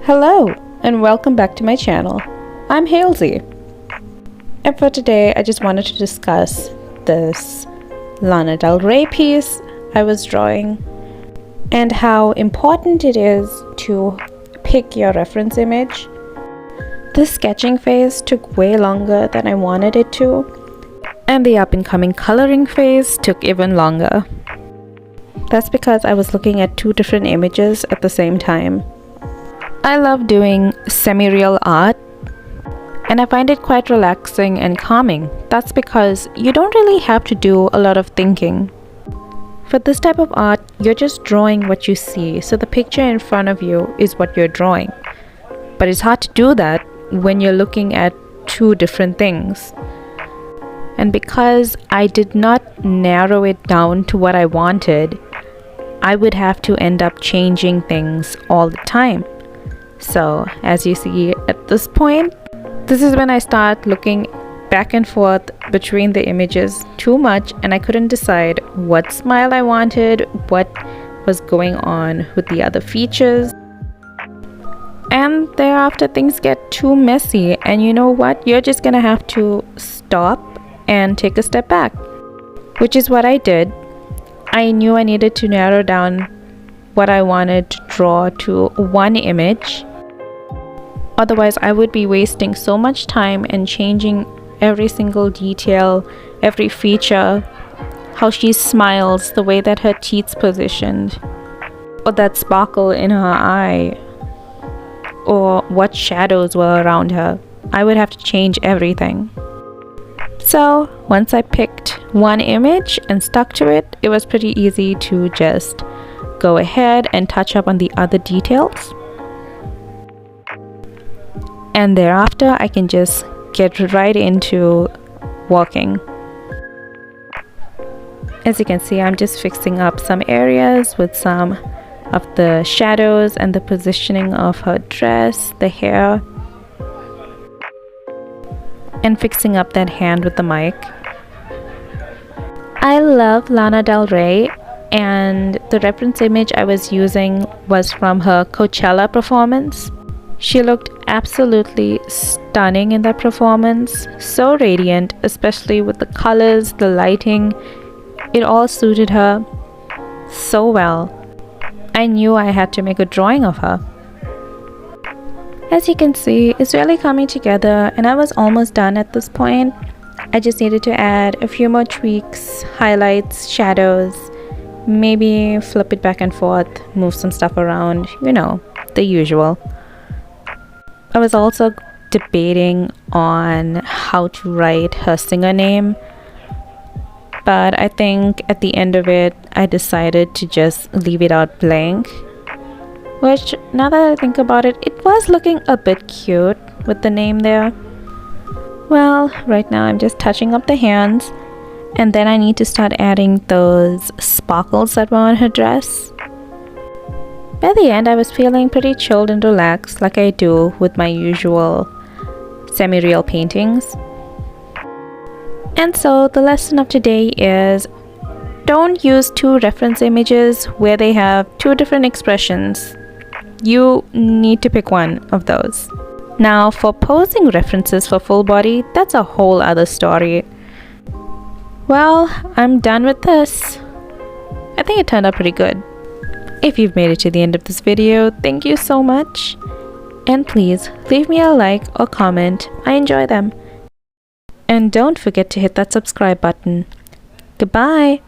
Hello and welcome back to my channel. I'm Halsey. And for today I just wanted to discuss this Lana Del Rey piece I was drawing and how important it is to pick your reference image. This sketching phase took way longer than I wanted it to, and the up and coming coloring phase took even longer. That's because I was looking at two different images at the same time. I love doing semi-real art and I find it quite relaxing and calming. That's because you don't really have to do a lot of thinking. For this type of art, you're just drawing what you see, so the picture in front of you is what you're drawing. But it's hard to do that when you're looking at two different things. And because I did not narrow it down to what I wanted, I would have to end up changing things all the time. So as you see at this point, this is when I start looking back and forth between the images too much, and I couldn't decide what smile I wanted, what was going on with the other features. And thereafter things get too messy, and you know what? You're just gonna have to stop and take a step back, which is what I did. I knew I needed to narrow down what I wanted to draw to one image. Otherwise, I would be wasting so much time and changing every single detail, every feature, how she smiles, the way that her teeth's positioned, or that sparkle in her eye, or what shadows were around her. I would have to change everything. So once I picked one image and stuck to it, it was pretty easy to just go ahead and touch up on the other details. And thereafter I can just get right into working. As you can see, I'm just fixing up some areas with some of the shadows and the positioning of her dress, the hair, and fixing up that hand with the mic. I love Lana Del Rey, and the reference image I was using was from her Coachella performance. She looked absolutely stunning in that performance, so radiant, especially with the colors, the lighting. It all suited her so well. I knew I had to make a drawing of her. As you can see, it's really coming together, and I was almost done at this point. I just needed to add a few more tweaks, highlights, shadows, maybe flip it back and forth, move some stuff around, you know, the usual. I was also debating on how to write her singer name, but I think at the end of it, I decided to just leave it out blank. Which, now that I think about it, it was looking a bit cute with the name there. Well, right now I'm just touching up the hands, and then I need to start adding those sparkles that were on her dress. By the end, I was feeling pretty chilled and relaxed, like I do with my usual semi-real paintings. And so the lesson of today is, don't use two reference images where they have two different expressions. You need to pick one of those. Now, for posing references for full body, that's a whole other story. Well, I'm done with this. I think it turned out pretty good. If you've made it to the end of this video, thank you so much. And please leave me a like or comment. I enjoy them. And don't forget to hit that subscribe button. Goodbye.